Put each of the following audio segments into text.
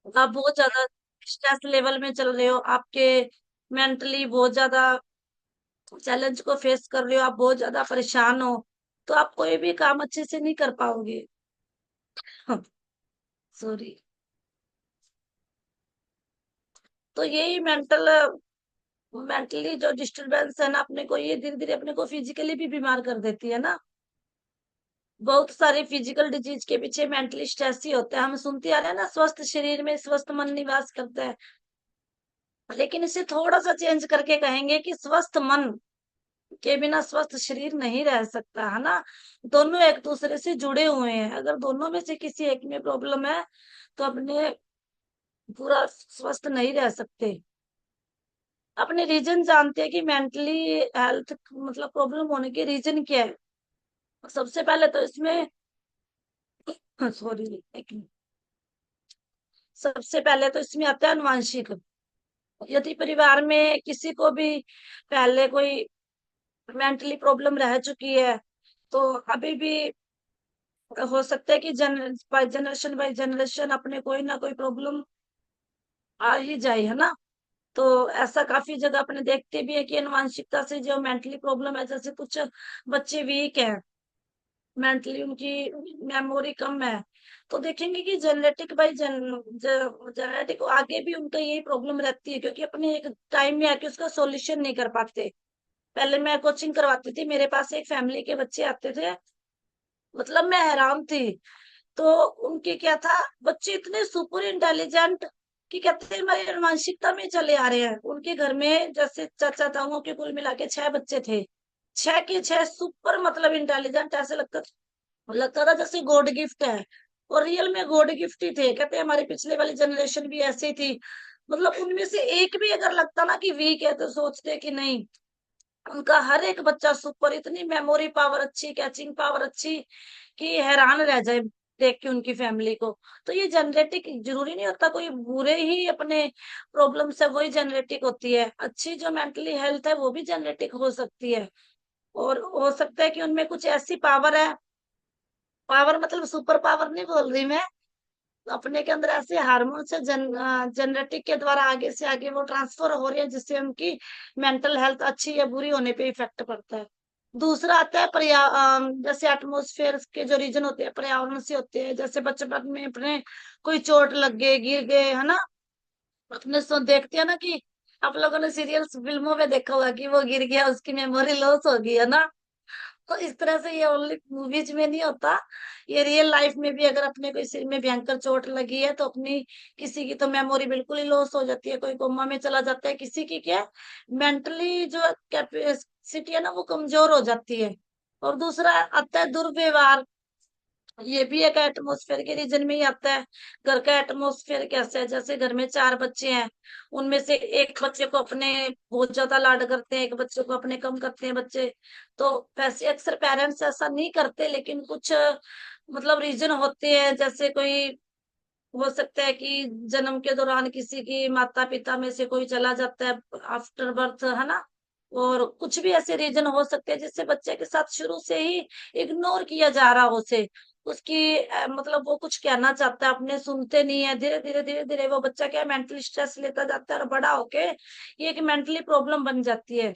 आप बहुत ज्यादा स्ट्रेस लेवल में चल रहे हो, आपके मेंटली बहुत ज्यादा चैलेंज को फेस कर रहे हो, आप बहुत ज्यादा परेशान हो, तो आप कोई भी काम अच्छे से नहीं कर पाओगे। सॉरी। तो यही मेंटली जो डिस्टरबेंस है ना, अपने को ये धीरे धीरे अपने को फिजिकली भी बीमार कर देती है ना। बहुत सारी फिजिकल डिजीज के पीछे मेंटली स्ट्रेस ही होता है। हम सुनते आ रहे हैं ना, स्वस्थ शरीर में स्वस्थ मन निवास करता है। लेकिन इसे थोड़ा सा चेंज करके कहेंगे कि स्वस्थ मन के बिना स्वस्थ शरीर नहीं रह सकता, है ना। दोनों एक दूसरे से जुड़े हुए हैं। अगर दोनों में से किसी एक में प्रॉब्लम है, तो अपने पूरा स्वस्थ नहीं रह सकते। अपने रीजन जानते हैं कि मेंटली हेल्थ मतलब प्रॉब्लम होने के रीजन क्या है। सबसे पहले तो इसमें सॉरी, एक मिनट। सबसे पहले तो इसमें आता है अनुवांशिक। यदि परिवार में किसी को भी पहले कोई मेंटली प्रॉब्लम रह चुकी है, तो अभी भी हो सकता है कि जनरेशन बाय जनरेशन अपने कोई ना कोई प्रॉब्लम आ ही जाए, है ना। तो ऐसा काफी जगह अपने देखते भी है कि आनुवंशिकता से जो मेंटली प्रॉब्लम है, जैसे कुछ बच्चे वीक हैं मेंटली, उनकी मेमोरी कम है, तो देखेंगे कि जेनेटिक बाई जेनेटिक आगे भी उनका यही प्रॉब्लम रहती है, क्योंकि अपने एक टाइम में आके उसका सॉल्यूशन नहीं कर पाते। पहले मैं कोचिंग करवाती थी, मेरे पास एक फैमिली के बच्चे आते थे, मतलब मैं हैरान थी। तो उनके क्या था, बच्चे इतने सुपर इंटेलिजेंट कि कहते हैं हमारी आनुवंशिकता में चले आ रहे हैं। उनके घर में जैसे चाचा ताऊओं के कुल मिला के 6 बच्चे थे, 6 के 6 सुपर मतलब इंटेलिजेंट, ऐसे लगता था जैसे गॉड गिफ्ट है। और रियल में गॉड गिफ्ट ही थे। कहते हैं हमारी पिछले वाली जनरेशन भी ऐसी थी। मतलब उनमें से एक भी अगर लगता ना कि वीक है, तो सोचते कि नहीं, उनका हर एक बच्चा सुपर, इतनी मेमोरी पावर अच्छी, कैचिंग पावर अच्छी, कि हैरान रह जाए देख के उनकी फैमिली को। तो ये जेनेटिक जरूरी नहीं होता, कोई बुरे ही अपने प्रॉब्लम्स है वही जेनेटिक होती है, अच्छी जो मेंटली हेल्थ है वो भी जेनेटिक हो सकती है। और हो सकता है कि उनमें कुछ ऐसी पावर है, पावर मतलब सुपर पावर नहीं बोल रही मैं, अपने के अंदर ऐसे हार्मोन्स है जेनेटिक के द्वारा आगे से आगे वो ट्रांसफर हो रही है, जिससे उनकी मेंटल हेल्थ अच्छी या बुरी होने पे इफेक्ट पड़ता है। दूसरा आता है जैसे एटमोसफेयर के जो रीजन होते हैं पर्यावरण से होते हैं। जैसे बचपन में अपने कोई चोट लग गई, गिर गए, है ना। अपने सो देखते हैं ना कि आप लोगों ने सीरियल्स फिल्मों में देखा होगा कि वो गिर गया, उसकी मेमोरी लॉस हो गई, है ना। तो इस तरह से ये ओनली मूवीज में नहीं होता, ये रियल लाइफ में भी अगर अपने कोई सिर में भयंकर चोट लगी है, तो अपनी किसी की तो मेमोरी बिल्कुल ही लॉस हो जाती है, कोई कोमा में चला जाता है, किसी की क्या मेंटली जो कैपेसिटी है ना वो कमजोर हो जाती है। और दूसरा आता है दुर्व्यवहार। ये भी एक एटमोसफेयर के रीजन में ही आता है। घर का एटमोसफेयर कैसा है, जैसे घर में 4 बच्चे हैं, उनमें से एक बच्चे को अपने बहुत ज्यादा लाड करते हैं, एक बच्चे को अपने कम करते हैं बच्चे। तो वैसे अक्सर पेरेंट्स ऐसा नहीं करते, लेकिन कुछ मतलब रीजन होते हैं। जैसे कोई हो सकता है कि जन्म के दौरान किसी की माता पिता में से कोई चला जाता है आफ्टर बर्थ, है ना। और कुछ भी ऐसे रीजन हो सकते हैं जिससे बच्चे के साथ शुरू से ही इग्नोर किया जा रहा हो उसे, उसकी मतलब वो कुछ कहना चाहता है, अपने सुनते नहीं है। धीरे धीरे वो बच्चा क्या मेंटली स्ट्रेस लेता जाता है, और बड़ा होके ये एक मेंटली प्रॉब्लम बन जाती है।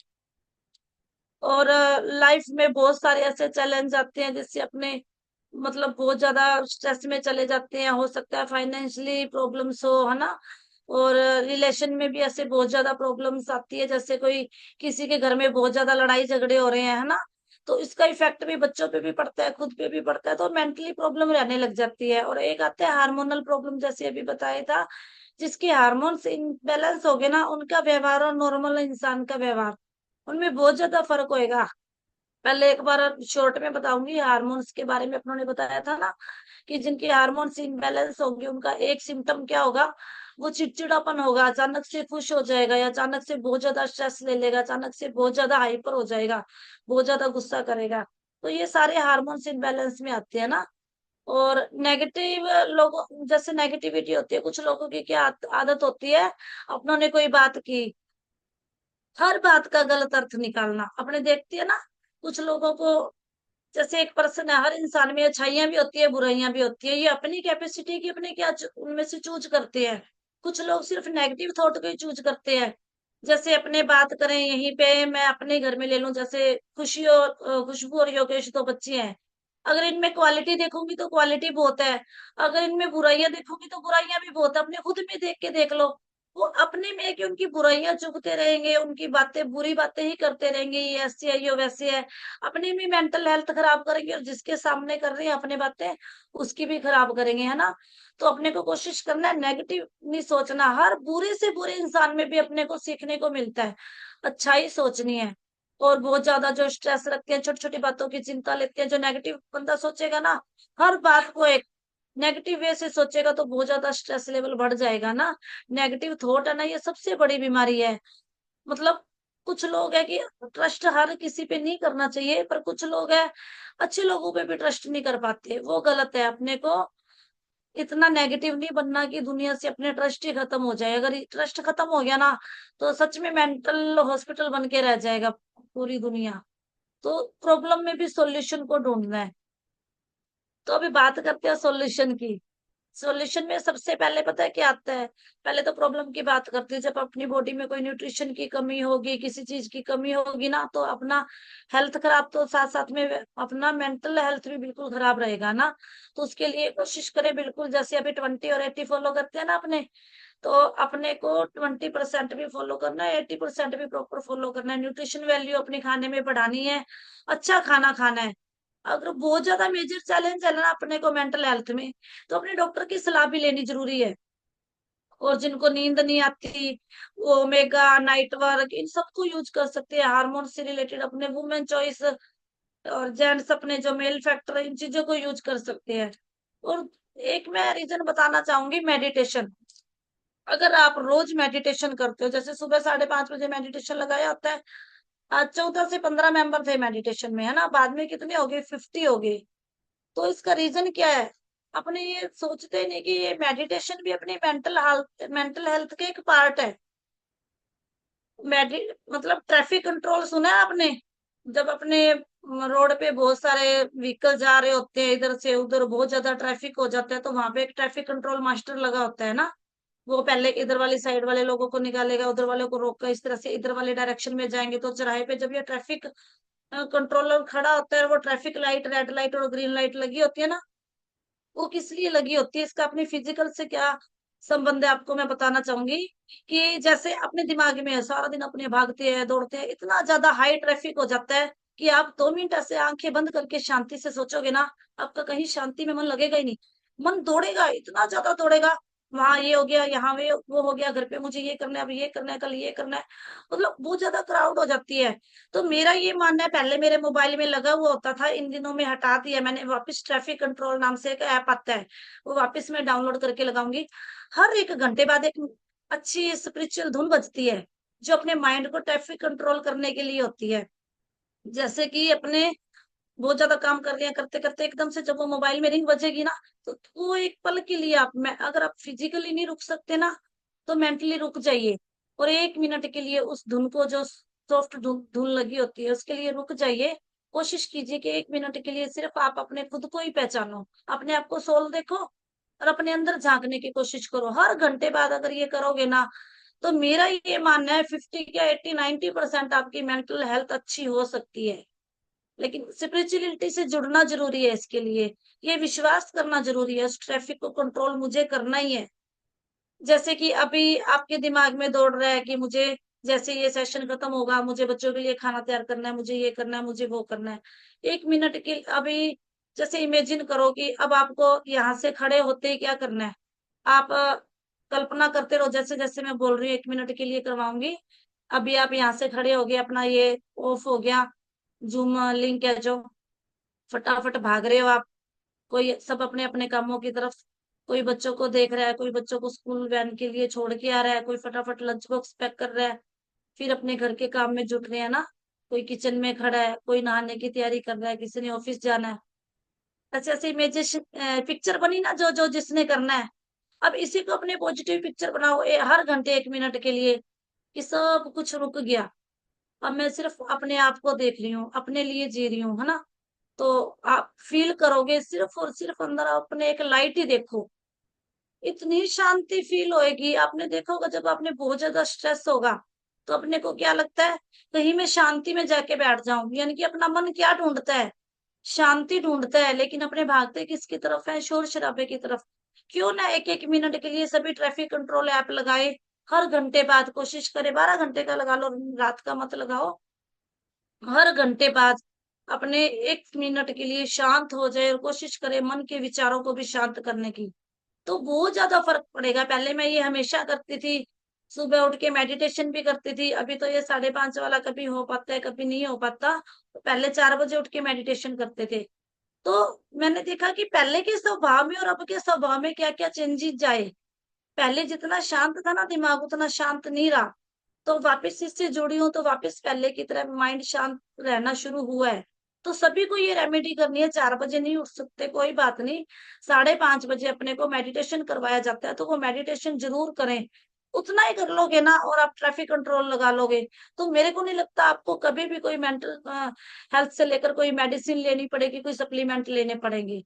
और लाइफ में बहुत सारे ऐसे चैलेंज आते हैं जिससे अपने मतलब बहुत ज्यादा स्ट्रेस में चले जाते हैं। हो सकता है फाइनेंशियली प्रॉब्लम्स हो, है ना। और रिलेशन में भी ऐसे बहुत ज्यादा प्रॉब्लम्स आती है, जैसे कोई किसी के घर में बहुत ज्यादा लड़ाई झगड़े हो रहे हैं, है ना। तो इसका इफेक्ट भी बच्चों पे भी पड़ता है, खुद पे भी पड़ता है, तो मेंटली प्रॉब्लम रहने लग जाती है। और एक आता है हार्मोनल प्रॉब्लम, जैसे अभी बताया था, जिसके हार्मोन्स इनबैलेंस हो गए ना, उनका व्यवहार और नॉर्मल इंसान का व्यवहार, उनमें बहुत ज्यादा फर्क होएगा। पहले एक बार शॉर्ट में बताऊंगी हार्मोन्स के बारे में। अपनों ने बताया था ना कि जिनके हार्मोन्स इनबैलेंस होंगे, उनका एक सिम्टम क्या होगा, वो चिड़चिड़ापन होगा, अचानक से खुश हो जाएगा, या अचानक से बहुत ज्यादा स्ट्रेस ले लेगा, अचानक से बहुत ज्यादा हाइपर हो जाएगा, बहुत ज्यादा गुस्सा करेगा। तो ये सारे हार्मोन्स इनबैलेंस में आते हैं ना। और नेगेटिव लोगों, जैसे नेगेटिविटी होती है, कुछ लोगों की क्या आदत होती है, अपनों ने कोई बात की, हर बात का गलत अर्थ निकालना। अपने देखती है ना कुछ लोगों को, जैसे एक पर्सन है, हर इंसान में अच्छाइयाँ भी होती है, बुराइयाँ भी होती है। ये अपनी कैपेसिटी की अपने क्या उनमें से चूज़ करते हैं। कुछ लोग सिर्फ नेगेटिव थॉट को ही चूज़ करते हैं। जैसे अपने बात करें यहीं पे, मैं अपने घर में ले लूँ, जैसे खुशबू और योगेश 2 बच्चे हैं। अगर इनमें क्वालिटी देखूँगी तो क्वालिटी बहुत है। अगर इनमें बुराइयाँ देखूँगी तो बुराइयाँ भी बहुत है। अपने खुद में देख के देख लो। वो अपने में कि उनकी बुराइयाँ चुगते रहेंगे, उनकी बातें बुरी बातें ही करते रहेंगे, ये ऐसी है, ये वैसी है। अपनी भी मेंटल हेल्थ खराब करेंगे और जिसके सामने कर रहे हैं अपनी बातें, उसकी भी खराब करेंगे, है ना? तो अपने को कोशिश करना है नेगेटिव नहीं सोचना। हर बुरे से बुरे इंसान में भी अपने को सीखने को मिलता है, अच्छाई सोचनी है। और बहुत ज़्यादा जो स्ट्रेस रखते हैं, छोटी-छोटी बातों की चिंता लेते हैं, जो नेगेटिव बंदा सोचेगा ना, हर बात को एक नेगेटिव वे से सोचेगा तो बहुत ज़्यादा स्ट्रेस लेवल बढ़ जाएगा ना। नेगेटिव थॉट है ना, ये सबसे बड़ी बीमारी है। मतलब कुछ लोग हैं कि ट्रस्ट हर किसी पे नहीं करना चाहिए, पर कुछ लोग हैं अच्छे लोगों पे भी ट्रस्ट नहीं कर पाते, वो गलत है। अपने को इतना नेगेटिव नहीं बनना कि दुनिया से अपने ट्रस्ट ही खत्म हो जाए। अगर ये ट्रस्ट खत्म हो गया ना, तो सच में मेंटल हॉस्पिटल बन के रह जाएगा पूरी दुनिया। तो प्रॉब्लम में भी सॉल्यूशन को ढूंढना है। तो अभी बात करते हैं सॉल्यूशन की। सॉल्यूशन में सबसे पहले पता है क्या आता है? पहले तो प्रॉब्लम की बात करते हैं। जब अपनी बॉडी में कोई न्यूट्रिशन की कमी होगी, किसी चीज की कमी होगी ना, तो अपना हेल्थ खराब तो साथ साथ में अपना मेंटल हेल्थ भी बिल्कुल खराब रहेगा ना। तो उसके लिए कोशिश करें बिल्कुल, जैसे अभी 20 और 80 फॉलो करते हैं ना अपने, तो अपने को 20% भी फॉलो करना है, 80% भी प्रॉपर फॉलो करना है। न्यूट्रिशन वैल्यू अपने खाने में बढ़ानी है, अच्छा खाना खाना है। अगर बहुत ज्यादा मेजर चैलेंज है ना अपने को मेंटल हेल्थ में, तो अपने डॉक्टर की सलाह भी लेनी जरूरी है। और जिनको नींद नहीं आती, वो ओमेगा, नाइट वर्क, इन सबको यूज कर सकते हैं। हार्मोन से रिलेटेड अपने वुमेन चॉइस, और जेंट्स अपने जो मेल फैक्टर है, इन चीजों को यूज कर सकते हैं। और एक मैं रीजन बताना चाहूंगी, मेडिटेशन। अगर आप रोज मेडिटेशन करते हो, जैसे सुबह 5:30 बजे मेडिटेशन लगाया होता है। आज 14 से 15 मेंबर थे मेडिटेशन में, है ना? बाद में कितने हो गए? 50 हो गए। तो इसका रीजन क्या है? अपने ये सोचते नहीं कि ये मेडिटेशन भी अपनी मेंटल हेल्थ का एक पार्ट है। मेडि मतलब ट्रैफिक कंट्रोल सुना है आपने? जब अपने रोड पे बहुत सारे व्हीकल जा रहे होते हैं, इधर से उधर बहुत ज्यादा ट्रैफिक हो जाता है, तो वहां पे एक ट्रैफिक कंट्रोल मास्टर लगा होता है ना। वो पहले इधर वाली साइड वाले लोगों को निकालेगा, उधर वाले को रोक कर इस तरह से इधर वाले डायरेक्शन में जाएंगे। तो चौराहे पे जब ये ट्रैफिक कंट्रोलर खड़ा होता है, वो ट्रैफिक लाइट, रेड लाइट और ग्रीन लाइट लगी होती है ना, वो किस लिए लगी होती है, इसका अपने फिजिकल से क्या संबंध है आपको मैं बताना चाहूंगी। कि जैसे अपने दिमाग में है, सारा दिन अपने भागते हैं दौड़ते हैं, इतना ज्यादा हाई ट्रैफिक हो जाता है कि आप 2 मिनट ऐसे आंखें बंद करके शांति से सोचोगे ना, आपका कहीं शांति में मन लगेगा ही नहीं। मन दौड़ेगा, इतना ज्यादा दौड़ेगा। वहां ये हो गया, यहाँ वो हो गया, घर पे मुझे ये करना है, अब ये करना है, कल ये करना है। मतलब बहुत ज्यादा क्राउड हो जाती है। तो मेरा ये मानना है, पहले मेरे मोबाइल में लगा हुआ होता था, इन दिनों में हटा दिया मैंने। वापस ट्रैफिक कंट्रोल नाम से एक ऐप आता है, वो वापस मैं डाउनलोड करके लगाऊंगी। हर 1 घंटे बाद एक अच्छी स्पिरिचुअल धुन बजती है, जो अपने माइंड को ट्रैफिक कंट्रोल करने के लिए होती है। जैसे कि अपने बहुत ज्यादा काम कर रहे हैं, करते करते एकदम से जब वो मोबाइल में रिंग बजेगी ना, तो वो एक पल के लिए आप मैं अगर आप फिजिकली नहीं रुक सकते ना, तो मेंटली रुक जाइए। और 1 मिनट के लिए उस धुन को, जो सॉफ्ट धुन धुन लगी होती है, उसके लिए रुक जाइए। कोशिश कीजिए कि 1 मिनट के लिए सिर्फ आप अपने खुद को ही पहचानो, अपने आप को सोल देखो और अपने अंदर झांकने की कोशिश करो। हर घंटे बाद अगर ये करोगे ना, तो मेरा ये मानना है 50 या 80-90% आपकी मेंटल हेल्थ अच्छी हो सकती है। लेकिन स्पिरिचुअलिटी से जुड़ना जरूरी है इसके लिए। ये विश्वास करना जरूरी है, उस ट्रैफिक को कंट्रोल मुझे करना ही है। जैसे कि अभी आपके दिमाग में दौड़ रहा है कि मुझे, जैसे ये सेशन खत्म होगा, मुझे बच्चों के लिए खाना तैयार करना है, मुझे ये करना है, मुझे वो करना है। 1 मिनट के अभी जैसे इमेजिन करो कि अब आपको यहाँ से खड़े होते ही क्या करना है। आप कल्पना करते रहो, जैसे जैसे मैं बोल रही हूँ 1 मिनट के लिए करवाऊंगी। अभी आप यहाँ से खड़े हो गए, अपना ये ऑफ हो गया, जूम लिंक है जो, फटाफट भाग रहे हो आप। कोई सब अपने अपने कामों की तरफ, कोई बच्चों को देख रहा है, कोई बच्चों को स्कूल वैन के लिए छोड़ के आ रहा है, कोई फटाफट लंच बॉक्स पैक कर रहा है, फिर अपने घर के काम में जुट रहे हैं ना। कोई किचन में खड़ा है, कोई नहाने की तैयारी कर रहा है, किसी ने ऑफिस जाना है। ऐसे ऐसे इमेजेशन पिक्चर बनी ना, जो जो जिसने करना है। अब इसी को अपने पॉजिटिव पिक्चर बनाओ, हर घंटे 1 मिनट के लिए, कि सब कुछ रुक गया। अब मैं सिर्फ अपने आप को देख रही हूँ, अपने लिए जी रही हूँ, है ना? तो आप फील करोगे, सिर्फ और सिर्फ अंदर अपने एक लाइट ही देखो, इतनी शांति फील होएगी। आपने देखा होगा जब आपने बहुत ज्यादा स्ट्रेस होगा तो अपने को क्या लगता है, कहीं मैं शांति में जाके बैठ जाऊं, यानी कि अपना मन क्या ढूंढता है, शांति ढूंढता है। लेकिन अपने भागते किसकी तरफ है, शोर शराबे की तरफ। क्यों ना एक एक मिनट के लिए सभी ट्रैफिक कंट्रोल ऐप लगाए, हर घंटे बाद कोशिश करे, 12 घंटे का लगा लो, रात का मत लगाओ, हर घंटे बाद अपने 1 मिनट के लिए शांत हो जाए और कोशिश करे मन के विचारों को भी शांत करने की, तो बहुत ज्यादा फर्क पड़ेगा। पहले मैं ये हमेशा करती थी, सुबह उठ के मेडिटेशन भी करती थी। अभी तो ये 5:30 वाला कभी हो पाता है, कभी नहीं हो पाता। तो पहले 4 बजे उठ के मेडिटेशन करते थे। तो मैंने देखा कि पहले के स्वभाव में और अब के स्वभाव में क्या क्या चेंजेस जाए। पहले जितना शांत था ना दिमाग, उतना शांत नहीं रहा। तो वापस इससे जुड़ी हूँ तो वापस पहले की तरह माइंड शांत रहना शुरू हुआ है। तो सभी को ये रेमेडी करनी है। 4 बजे नहीं उठ सकते, कोई बात नहीं, 5:30 बजे अपने को मेडिटेशन करवाया जाता है, तो वो मेडिटेशन जरूर करें। उतना ही कर लोगे ना और आप ट्रैफिक कंट्रोल लगा लोगे, तो मेरे को नहीं लगता आपको कभी भी कोई मेंटल हेल्थ से लेकर कोई मेडिसिन लेनी पड़ेगी, कोई सप्लीमेंट लेने पड़ेंगे।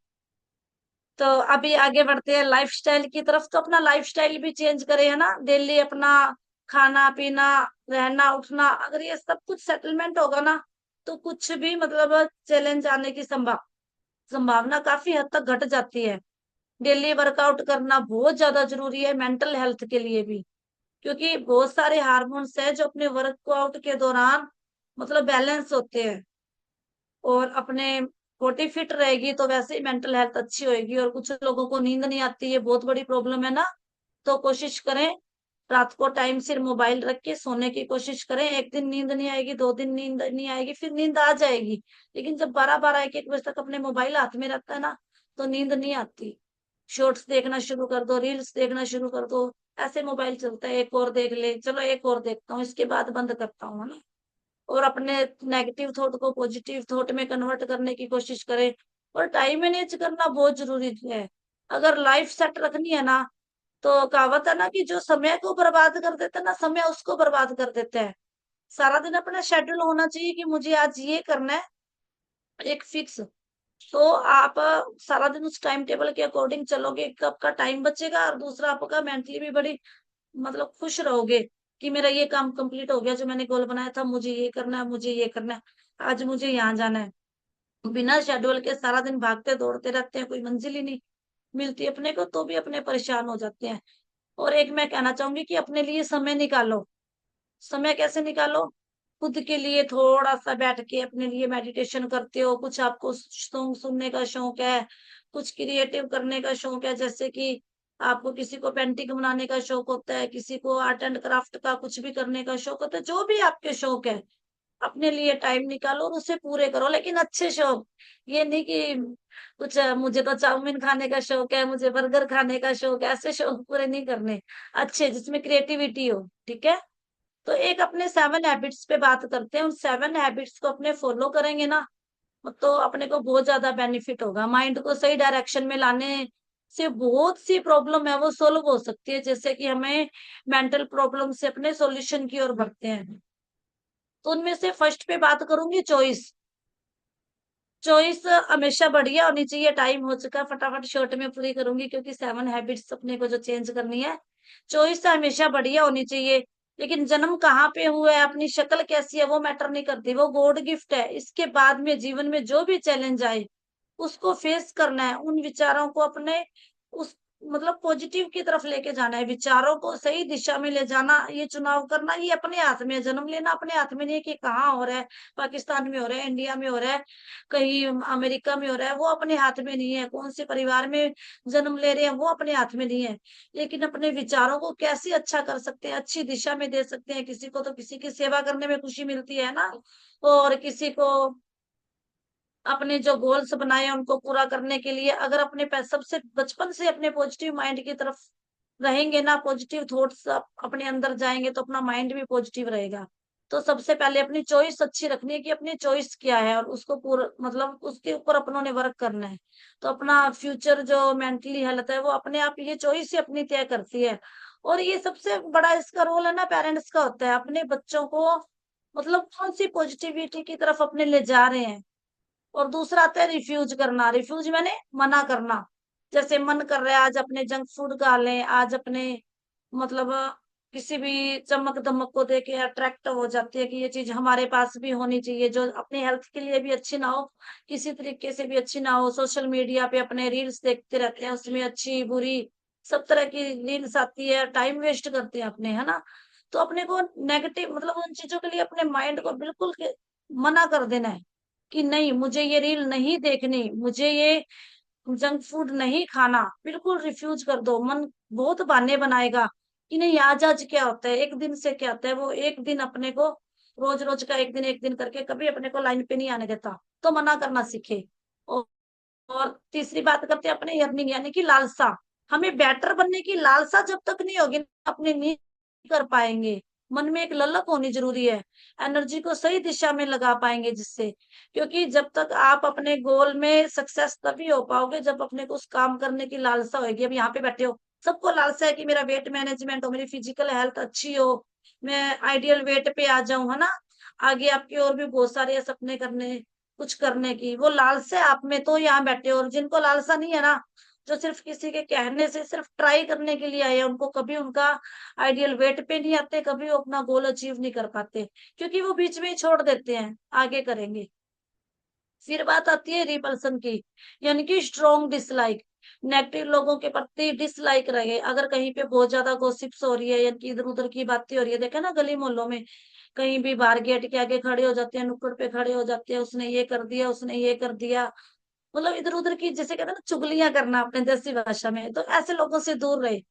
तो अभी आगे बढ़ते हैं लाइफस्टाइल की तरफ। तो अपना लाइफस्टाइल भी चेंज करें, है ना, डेली अपना खाना पीना, रहना उठना, अगर ये सब कुछ सेटलमेंट होगा ना, तो कुछ भी मतलब चैलेंज आने की संभावना काफी हद तक घट जाती है। डेली वर्कआउट करना बहुत ज्यादा जरूरी है मेंटल हेल्थ के लिए भी, क्योंकि बहुत सारे हार्मोन्स है जो अपने वर्कआउट के दौरान मतलब बैलेंस होते हैं। और अपने बॉडी फिट रहेगी तो वैसे ही मेंटल हेल्थ अच्छी होगी। और कुछ लोगों को नींद नहीं आती, ये बहुत बड़ी प्रॉब्लम है ना। तो कोशिश करें रात को टाइम सिर मोबाइल रख के सोने की कोशिश करें। एक दिन नींद नहीं आएगी, 2 दिन नींद नहीं आएगी, फिर नींद आ जाएगी। लेकिन जब 12-12 1-1 बजे तक अपने मोबाइल हाथ में रहता है ना, तो नींद नहीं आती। शॉर्ट्स देखना शुरू कर दो, रील्स देखना शुरू कर दो, ऐसे मोबाइल चलता है, एक और देख ले, चलो एक और देखता हूँ, इसके बाद बंद करता हूँ, है ना। और अपने नेगेटिव थॉट को पॉजिटिव थॉट में कन्वर्ट करने की कोशिश करें। और टाइम मैनेज करना बहुत जरूरी है। अगर लाइफ सेट रखनी है ना, तो कहावत है ना कि जो समय को बर्बाद कर देता है ना, समय उसको बर्बाद कर देता है। सारा दिन अपना शेड्यूल होना चाहिए कि मुझे आज ये करना है, एक फिक्स। तो आप सारा दिन उस टाइम टेबल के अकॉर्डिंग चलोगे, एक आपका टाइम बचेगा और दूसरा आपका मेंटली भी बड़ी मतलब खुश रहोगे कि मेरा ये काम कंप्लीट हो गया, जो मैंने गोल बनाया था, मुझे ये करना है, मुझे ये करना है, आज मुझे यहाँ जाना है। बिना शेड्यूल के सारा दिन भागते दौड़ते रहते हैं, कोई मंजिल ही नहीं मिलती अपने को, तो भी अपने परेशान हो जाते हैं। और एक मैं कहना चाहूंगी कि अपने लिए समय निकालो। समय कैसे निकालो, खुद के लिए थोड़ा सा बैठ के अपने लिए मेडिटेशन करते हो, कुछ आपको सॉन्ग सुनने का शौक है, कुछ क्रिएटिव करने का शौक है, जैसे कि आपको किसी को पेंटिंग बनाने का शौक होता है, किसी को आर्ट एंड क्राफ्ट का कुछ भी करने का शौक होता है, जो भी आपके शौक है अपने लिए टाइम निकालो और उसे पूरे करो। लेकिन अच्छे शौक, ये नहीं कि कुछ मुझे तो चाउमीन खाने का शौक है, मुझे बर्गर खाने का शौक है, ऐसे शौक पूरे नहीं करने। अच्छे जिसमें क्रिएटिविटी हो, ठीक है। तो एक अपने 7 हैबिट्स पे बात करते हैं। उन 7 हैबिट्स को अपने फॉलो करेंगे ना, तो अपने को बहुत ज्यादा बेनिफिट होगा। माइंड को सही डायरेक्शन में लाने से बहुत सी प्रॉब्लम है वो सोल्व हो सकती है। जैसे कि हमें मेंटल प्रॉब्लम से अपने सॉल्यूशन की ओर बढ़ते हैं। तो उनमें से फर्स्ट पे बात करूंगी, चॉइस। चॉइस हमेशा बढ़िया होनी चाहिए। टाइम हो चुका है, फटाफट शॉर्ट में पूरी करूंगी क्योंकि 7 हैबिट्स अपने को जो चेंज करनी है। चॉइस हमेशा बढ़िया होनी चाहिए। लेकिन जन्म कहाँ पे हुआ है, अपनी शक्ल कैसी है, वो मैटर नहीं करती, वो गॉड गिफ्ट है। इसके बाद में जीवन में जो भी चैलेंज आए उसको फेस करना है। उन विचारों को अपने उस मतलब पॉजिटिव की तरफ लेके जाना है, विचारों को सही दिशा में ले जाना, ये चुनाव करना ये अपने हाथ में है। जन्म लेना अपने हाथ में नहीं है कि कहाँ हो रहा है, पाकिस्तान में हो रहा है, इंडिया में हो रहा है, कहीं अमेरिका में हो रहा है, वो अपने हाथ में नहीं है। कौन से परिवार में जन्म ले रहे हैं वो अपने हाथ में नहीं है। लेकिन अपने विचारों को कैसे अच्छा कर सकते हैं, अच्छी दिशा में दे सकते हैं। किसी को तो किसी की सेवा करने में खुशी मिलती है ना, और किसी को अपने जो गोल्स बनाए हैं उनको पूरा करने के लिए अगर अपने सबसे बचपन से अपने पॉजिटिव माइंड की तरफ रहेंगे ना, पॉजिटिव थॉट्स अपने अंदर जाएंगे, तो अपना माइंड भी पॉजिटिव रहेगा। तो सबसे पहले अपनी चॉइस अच्छी रखनी है कि अपनी चॉइस क्या है, और उसको पूरा मतलब उसके ऊपर अपनों ने वर्क करना है। तो अपना फ्यूचर जो मेंटली हेल्थ है वो अपने आप ये चॉइस ही अपनी तय करती है। और ये सबसे बड़ा इसका रोल है ना पेरेंट्स का होता है, अपने बच्चों को मतलब कौन सी पॉजिटिविटी की तरफ अपने ले जा रहे हैं, और दूसरा आता है रिफ्यूज करना। रिफ्यूज मैंने मना करना। जैसे मन कर रहा है आज अपने जंक फूड खा लें, आज अपने मतलब किसी भी चमक दमक को देख के अट्रैक्ट हो जाती है कि ये चीज हमारे पास भी होनी चाहिए, जो अपनी हेल्थ के लिए भी अच्छी ना हो, किसी तरीके से भी अच्छी ना हो। सोशल मीडिया पे अपने रील्स देखते रहते हैं, उसमें अच्छी बुरी सब तरह की रील्स आती है, टाइम वेस्ट करते हैं अपने, है ना। तो अपने को नेगेटिव मतलब उन चीजों के लिए अपने माइंड को बिल्कुल मना कर देना है कि नहीं, मुझे ये रील नहीं देखनी, मुझे ये जंक फूड नहीं खाना, बिल्कुल रिफ्यूज कर दो। मन बहुत बहाने बनाएगा कि नहीं, आज आज क्या होता है, एक दिन से क्या होता है, वो एक दिन अपने को रोज रोज का एक दिन करके कभी अपने को लाइन पे नहीं आने देता। तो मना करना सीखे। और, और तीसरी बात करते हैं अपने अर्निंग यानी कि लालसा। हमें बेटर बनने की लालसा जब तक नहीं होगी अपने नहीं कर पाएंगे। मन में एक ललक होनी जरूरी है, एनर्जी को सही दिशा में लगा पाएंगे जिससे, क्योंकि जब तक आप अपने गोल में सक्सेस तभी हो पाओगे जब अपने को उस काम करने की लालसा होगी। अब यहाँ पे बैठे हो, सबको लालसा है कि मेरा वेट मैनेजमेंट हो, मेरी फिजिकल हेल्थ अच्छी हो, मैं आइडियल वेट पे आ जाऊं, है ना। आगे आपके और भी बहुत सारे सपने करने, कुछ करने की वो लालसा है आप में, तो यहाँ बैठे हो। और जिनको लालसा नहीं है ना, जो सिर्फ किसी के कहने से सिर्फ ट्राई करने के लिए आए हैं, उनको कभी उनका आइडियल वेट पे नहीं आते, कभी वो अपना गोल अचीव नहीं कर पाते, क्योंकि वो बीच में ही छोड़ देते हैं, आगे करेंगे। फिर बात आती है रिपल्सन की, यानी कि स्ट्रॉन्ग डिसलाइक। नेगेटिव लोगों के प्रति डिसलाइक रहे। अगर कहीं पे बहुत ज्यादा गॉसिप्स हो रही है, यानी कि इधर उधर की बातें हो रही है, देखे ना गली मोहल्लों में, कहीं भी बाहर गेट के आगे खड़े हो जाते हैं, नुक्कड़ पे खड़े हो जाते हैं, उसने ये कर दिया, उसने ये कर दिया, मतलब इधर उधर की जैसे कहते हैं ना चुगलियां करना अपने देसी भाषा में, तो ऐसे लोगों से दूर रहे।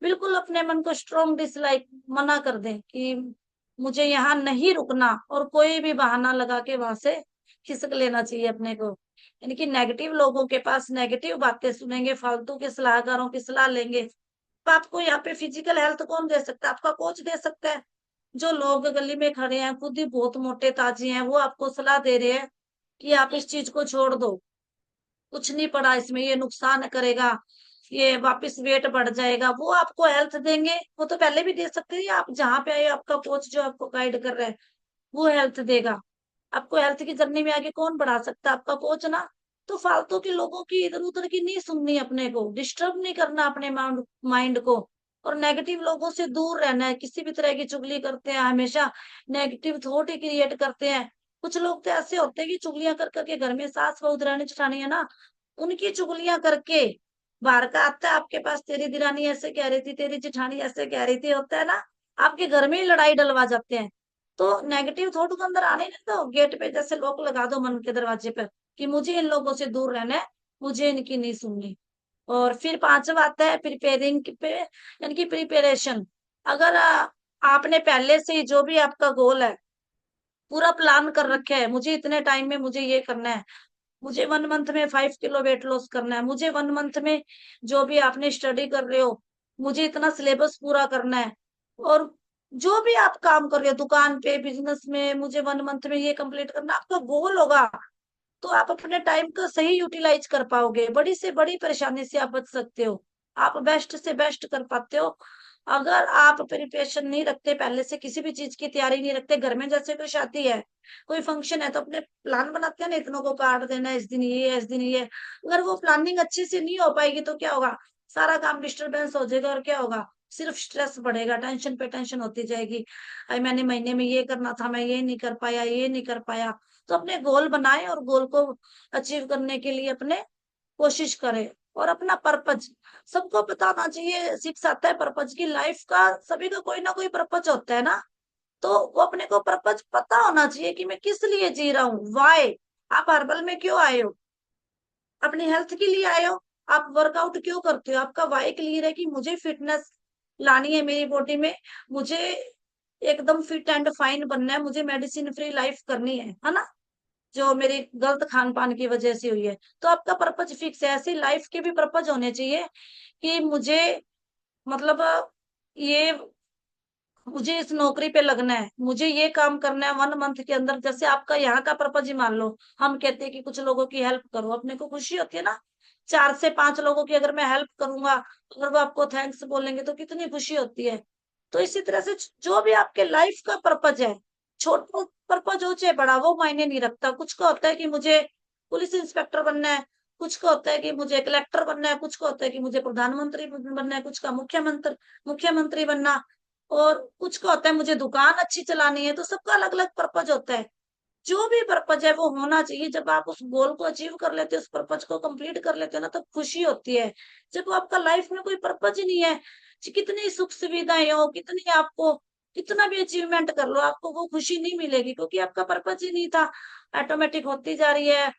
बिल्कुल अपने मन को स्ट्रॉन्ग डिसलाइक मना कर दें कि मुझे यहाँ नहीं रुकना, और कोई भी बहाना लगा के वहां से खिसक लेना चाहिए अपने को। यानी कि नेगेटिव लोगों के पास नेगेटिव बातें सुनेंगे, फालतू के सलाहकारों की सलाह लेंगे। तो आपको यहाँ पे फिजिकल हेल्थ कौन दे सकता है? आपका कोच दे सकता है। जो लोग गली में खड़े हैं, खुद ही बहुत मोटे ताजे हैं, वो आपको सलाह दे रहे हैं कि आप इस चीज को छोड़ दो, कुछ नहीं पड़ा इसमें, ये नुकसान करेगा, ये वापस वेट बढ़ जाएगा, वो आपको हेल्थ देंगे। वो तो पहले भी दे सकते हैं, आप जहाँ पे आए आपका कोच जो आपको गाइड कर रहा है वो हेल्थ देगा। आपको हेल्थ की जर्नी में आगे कौन बढ़ा सकता है? आपका कोच ना। तो फालतू के लोगों की इधर उधर की नहीं सुननी, अपने को डिस्टर्ब नहीं करना अपने माइंड को, और नेगेटिव लोगों से दूर रहना है। किसी भी तरह की चुगली करते हैं, हमेशा नेगेटिव थॉट ही क्रिएट करते हैं। कुछ लोग तो ऐसे होते हैं कि चुगलियां कर करके, घर में सास बहू दरानी जेठानी है ना, उनकी चुगलियां करके बाहर का आता है आपके पास, तेरी दिरानी ऐसे कह रही थी, तेरी जेठानी ऐसे कह रही थी, होता है ना, आपके घर में ही लड़ाई डलवा जाते हैं। तो नेगेटिव थॉट को अंदर आने नहीं दो। गेट पे जैसे लॉक लगा दो मन के दरवाजे पर कि मुझे इन लोगों से दूर रहना है, मुझे इनकी नहीं सुननी। और फिर पांचवा आता है प्रिपेयरिंग पे, यानी कि प्रिपरेशन। अगर आपने पहले से ही जो भी आपका गोल है पूरा प्लान कर रखे है, मुझे इतने टाइम में मुझे ये करना है, मुझे 1 मंथ में 5 किलो वेट लॉस करना है, मुझे 1 मंथ में जो भी आपने स्टडी कर रहे हो, मुझे इतना सिलेबस पूरा करना है, और जो भी आप काम कर रहे हो दुकान पे बिजनेस में, मुझे 1 मंथ में ये कंप्लीट करना, आपका गोल होगा, तो आप अपने टाइम को सही यूटिलाइज कर पाओगे, बड़ी से बड़ी परेशानी से आप बच सकते हो, आप बेस्ट से बेस्ट कर पाते हो। अगर आप प्रिपरेशन नहीं रखते, पहले से किसी भी चीज की तैयारी नहीं रखते, घर में जैसे कोई शादी है, कोई फंक्शन है, तो अपने प्लान बनाते हैं ना, इतनों को कार्ड देना है, इस दिन ये है, इस दिन ये है। अगर वो प्लानिंग अच्छे से नहीं हो पाएगी तो क्या होगा? सारा काम डिस्टरबेंस हो जाएगा, और क्या होगा? सिर्फ स्ट्रेस बढ़ेगा, टेंशन पे टेंशन होती जाएगी। अरे मैंने महीने में ये करना था, मैं ये नहीं कर पाया, ये नहीं कर पाया। तो अपने गोल बनाए, और गोल को अचीव करने के लिए अपने कोशिश करें। और अपना पर्पज सबको बताना चाहिए, सिक्स आता है पर्पज की, लाइफ का सभी का कोई ना कोई पर्पज होता है ना। तो वो अपने को पर्पज पता होना चाहिए कि मैं किस लिए जी रहा हूँ, वाई। आप हर्बल में क्यों आए हो? अपनी हेल्थ के लिए आए हो। आप वर्कआउट क्यों करते हो? आपका वाई क्लियर है कि मुझे फिटनेस लानी है मेरी बॉडी में, मुझे एकदम फिट एंड फाइन बनना है, मुझे मेडिसिन फ्री लाइफ करनी है ना, जो मेरी गलत खान पान की वजह से हुई है। तो आपका पर्पज फिक्स है, ऐसी लाइफ के भी पर्पज होने चाहिए कि मुझे मतलब ये मुझे इस नौकरी पे लगना है, मुझे ये काम करना है 1 मंथ के अंदर। जैसे आपका यहाँ का पर्पज ही मान लो, हम कहते हैं कि कुछ लोगों की हेल्प करो, अपने को खुशी होती है ना, 4 से 5 लोगों की अगर मैं हेल्प करूंगा, अगर वो आपको थैंक्स बोलेंगे तो कितनी खुशी होती है। तो इसी तरह से जो भी आपके लाइफ का पर्पज है, छोटा पर्पज हो चाहे बड़ा, वो मायने नहीं रखता। कुछ का होता है कि मुझे पुलिस इंस्पेक्टर बनना है, कुछ को होता है कि मुझे कलेक्टर बनना है, कुछ को होता है कि मुझे प्रधानमंत्री बनना है, कुछ का मुख्यमंत्री मुख्यमंत्री बनना, और कुछ को होता है मुझे दुकान अच्छी चलानी है। तो सबका अलग अलग पर्पज होता है। जो भी पर्पज है वो होना चाहिए। जब आप उस गोल को अचीव कर लेते हो, उस पर्पज को कंप्लीट कर लेते हो ना, तो खुशी होती है। जब आपका लाइफ में कोई पर्पज ही नहीं है, कितनी सुख सुविधाएं हो, कितनी आपको कितना भी अचीवमेंट कर लो, आपको वो खुशी नहीं मिलेगी, क्योंकि आपका पर्पज ही नहीं था। ऑटोमेटिक होती जा रही है,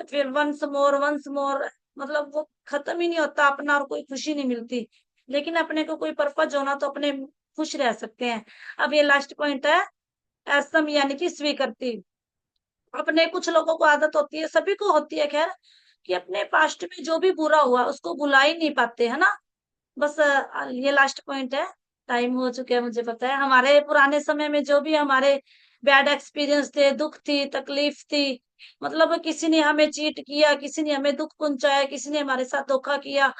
फिर वंस मोर, मतलब वो खत्म ही नहीं होता अपना, और कोई खुशी नहीं मिलती। लेकिन अपने को कोई पर्पज होना तो अपने खुश रह सकते हैं। अब ये लास्ट पॉइंट है, असम यानी कि स्वीकृति। अपने कुछ लोगों को आदत होती है, सभी को होती है खैर, कि अपने पास्ट में जो भी बुरा हुआ उसको भुला ही नहीं पाते, है ना। बस ये लास्ट पॉइंट है। टाइम हो चुका है, मुझे पता है। हमारे पुराने समय में जो भी हमारे बैड एक्सपीरियंस थे, दुख थी, तकलीफ थी, मतलब किसी ने हमें चीट किया, किसी ने हमें दुख पहुंचाया, किसी ने हमारे साथ धोखा किया,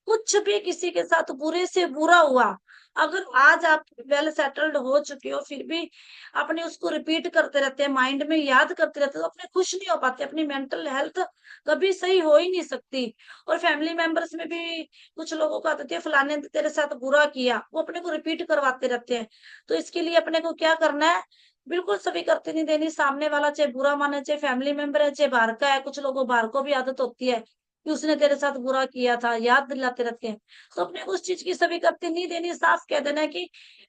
कुछ भी किसी के साथ बुरे से बुरा हुआ, अगर आज आप वेल सेटल्ड हो चुके हो, फिर भी अपने उसको रिपीट करते रहते हैं, माइंड में याद करते रहते हो, तो अपने खुश नहीं हो पाते, अपनी मेंटल हेल्थ कभी सही हो ही नहीं सकती। और फैमिली मेंबर्स में भी कुछ लोगों को आदत है, फलाने ने तेरे साथ बुरा किया, वो अपने को रिपीट करवाते रहते हैं। तो इसके लिए अपने को क्या करना है, बिल्कुल सभी करते नहीं देनी। सामने वाला चाहे बुरा माने, चाहे फैमिली मेंबर है, चाहे बाहर का है, कुछ लोगों बाहर को भी आदत होती है कि उसने तेरे साथ बुरा किया था, याद दिलाते रहते हैं। तो अपने को उस चीज की सभी करते नहीं देनी, साफ कह देना है कि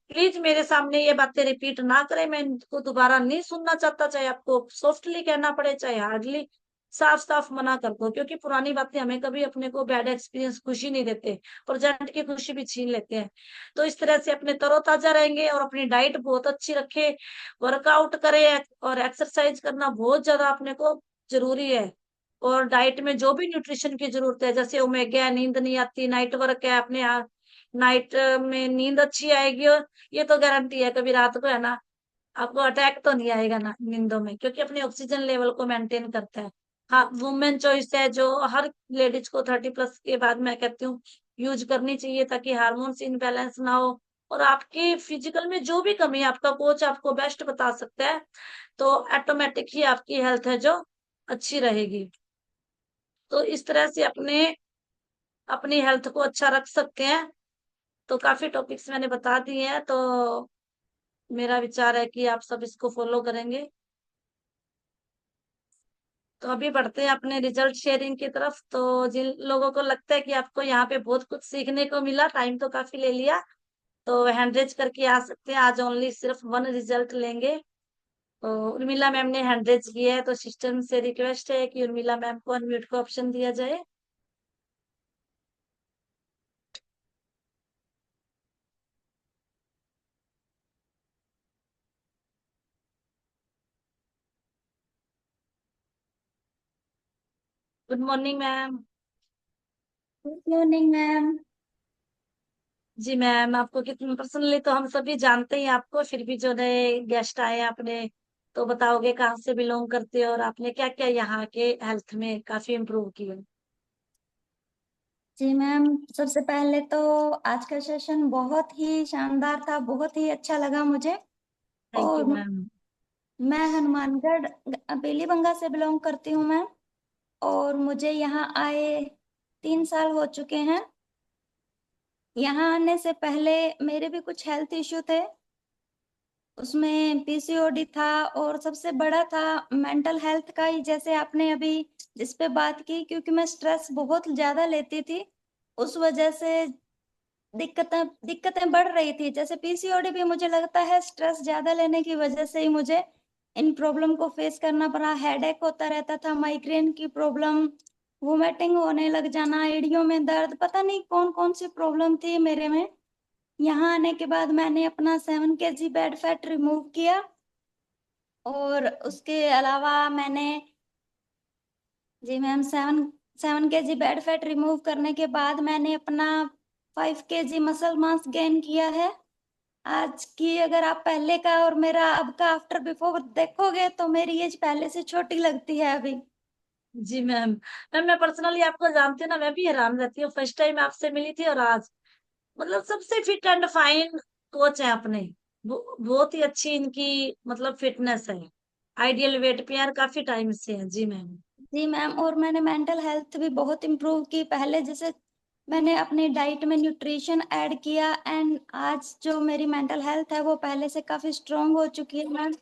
प्लीज मेरे सामने ये बातें रिपीट ना करें, मैं इनको दोबारा नहीं सुनना चाहता। चाहे आपको सॉफ्टली कहना पड़े, चाहे हार्डली, साफ साफ मना कर दो। क्योंकि पुरानी बातें हमें कभी अपने को बैड एक्सपीरियंस खुशी नहीं देते, प्रेजेंट की खुशी भी छीन लेते हैं। तो इस तरह से अपने तरोताजा रहेंगे, और अपनी डाइट बहुत अच्छी रखे, वर्कआउट करे, और एक्सरसाइज करना बहुत ज्यादा अपने को जरूरी है। और डाइट में जो भी न्यूट्रिशन की जरूरत है, जैसे ओमेगा, नींद नहीं आती, नाइट वर्क है अपने यहाँ, नाइट में नींद अच्छी आएगी। और ये तो गारंटी है, कभी रात को है ना, आपको अटैक तो नहीं आएगा ना नींदों में, क्योंकि अपने ऑक्सीजन लेवल को मेंटेन करता है। हाँ, वुमेन चॉइस है जो हर लेडीज को 30+ के बाद मैं कहती हूँ यूज करनी चाहिए, ताकि हार्मोन्स इनबैलेंस ना हो। और आपकी फिजिकल में जो भी कमी है, आपका कोच आपको बेस्ट बता सकता है। तो ऑटोमेटिक ही आपकी हेल्थ है जो अच्छी रहेगी। तो इस तरह से अपनी हेल्थ को अच्छा रख सकते हैं। तो काफी टॉपिक्स मैंने बता दिए हैं, तो मेरा विचार है कि आप सब इसको फॉलो करेंगे। तो अभी बढ़ते हैं अपने रिजल्ट शेयरिंग की तरफ। तो जिन लोगों को लगता है कि आपको यहाँ पे बहुत कुछ सीखने को मिला, टाइम तो काफी ले लिया, तो हैंड रेज करके आ सकते हैं। आज ओनली सिर्फ 1 रिजल्ट लेंगे। तो उर्मिला मैम ने हैंड रेज किया है, तो सिस्टम से रिक्वेस्ट है कि उर्मिला मैम को अनम्यूट का ऑप्शन दिया जाए। Good morning ma'am. Good morning ma'am. जी मैम, आपको कितने पर्सनली तो हम सभी जानते ही हैं आपको, फिर भी जो नए गेस्ट आए हैं आपने, तो बताओगे कहाँ से बिलोंग करते हो, और आपने क्या क्या यहाँ के हेल्थ में काफी इम्प्रूव किया। जी मैम, सबसे पहले तो आज का सेशन बहुत ही शानदार था, बहुत ही अच्छा लगा मुझे। थैंक यू और मैम। मैं हनुमानगढ़ बेलीबंगा से बिलोंग करती हूँ मैम। और मुझे यहाँ आए 3 साल हो चुके हैं। यहाँ आने से पहले मेरे भी कुछ हेल्थ इश्यू थे, उसमें पीसीओडी था, और सबसे बड़ा था मेंटल हेल्थ का ही, जैसे आपने अभी जिस पे बात की। क्योंकि मैं स्ट्रेस बहुत ज्यादा लेती थी, उस वजह से दिक्कतें दिक्कतें बढ़ रही थी। जैसे पीसीओडी भी मुझे लगता है स्ट्रेस ज्यादा लेने की वजह से ही मुझे इन प्रॉब्लम को फेस करना पड़ा। हेडेक होता रहता था, माइग्रेन की प्रॉब्लम, वोमिटिंग होने लग जाना, एड़ियों में दर्द, पता नहीं कौन कौन सी प्रॉब्लम थी मेरे में। यहाँ आने के बाद मैंने अपना 7 kg बेड फैट रिमूव किया। और उसके अलावा मैंने, जी ma'am, 7 7 kg bad fat remove करने के बाद मैंने अपना 5 kg मसल मास गेन किया है। आज की अगर आप पहले का और मेरा अब का आफ्टर बिफोर देखोगे तो मेरी एज पहले से छोटी लगती है अभी। जी मैम। मैम मैं पर्सनली आपको जानती हूँ ना, मैं भी हैरान रहती हूँ, फर्स्ट टाइम आपसे मिली थी और आज, मतलब सबसे फिट एंड फाइन कोच है अपने। बहुत ही अच्छी इनकी मतलब फिटनेस है। आइडियल वेट पे यार काफी टाइम से है। जी मैम। जी मैम, और मैंने मेंटल हेल्थ भी बहुत इम्प्रूव की। पहले जैसे मैंने अपनी डाइट में न्यूट्रिशन ऐड किया, एंड आज जो मेरी मेंटल हेल्थ है वो पहले से काफी स्ट्रांग हो चुकी है मैम।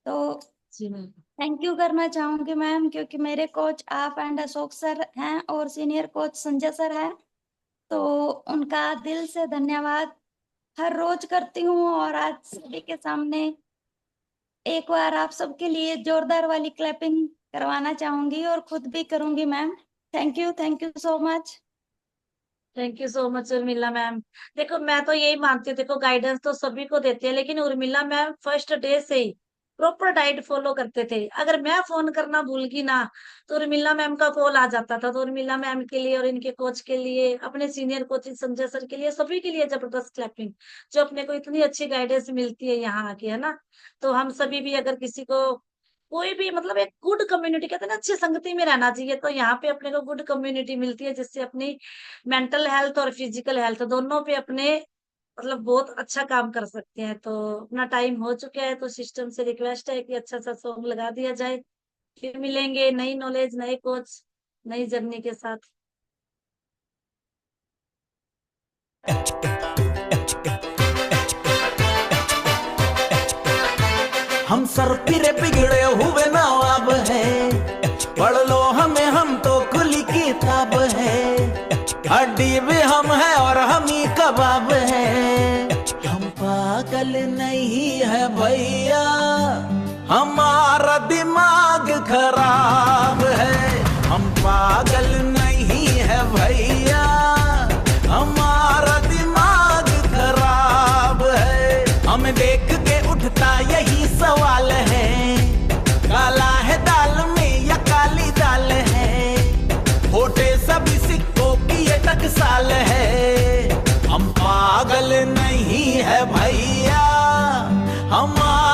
तो जी मैम। थैंक यू करना चाहूंगी मैम, क्योंकि मेरे कोच आप एंड अशोक सर हैं और सीनियर कोच संजय सर हैं। तो उनका दिल से धन्यवाद हर रोज करती हूँ, और आज सभी के सामने एक बार आप सबके लिए जोरदार वाली क्लैपिंग करवाना चाहूंगी, और खुद भी करूंगी ma'am. Thank you so much. Thank you so much Urmila ma'am. देखो मैं तो यही मानती हूँ, देखो गाइडेंस तो सभी को देती है, लेकिन उर्मिला मैम फर्स्ट डे से ही प्रॉपर डाइट फॉलो करते थे। अगर मैं फोन करना भूल गई ना, तो उर्मिला मैम का कॉल आ जाता था। तो उर्मिला मैम के लिए और इनके कोच के लिए, अपने सीनियर कोच संजय सर के लिए, सभी के लिए जबरदस्त क्लैपिंग। जो अपने को इतनी अच्छी गाइडेंस मिलती है यहाँ आके, है ना। तो हम सभी भी अगर किसी को कोई भी मतलब एक गुड कम्युनिटी, कहते हैं ना, अच्छी संगति में रहना चाहिए। तो यहाँ पे अपने को गुड कम्युनिटी मिलती है, जिससे अपनी मेंटल हेल्थ और फिजिकल हेल्थ दोनों पे अपने मतलब बहुत अच्छा काम कर सकते हैं। तो अपना टाइम हो चुका है, तो सिस्टम से रिक्वेस्ट है कि अच्छा सा सॉन्ग लगा दिया जाए। फिर मिलेंगे नई नॉलेज, नए कोच, नई जर्नी के साथ। हम सर फिरे बिगड़े हुए नवाब है, पढ़ लो हमें, हम तो खुली किताब है। हड्डी भी हम है और हम ही कबाब है। हम पागल नहीं है भैया, हमारा दिमाग खराब है। हम पागल नहीं है भैया, हमारा दिमाग खराब है। हमें देख के उठता यही सवाल है, काला है दाल में या काली दाल है। होठे सभी सिक्कों की ये टकसाल है।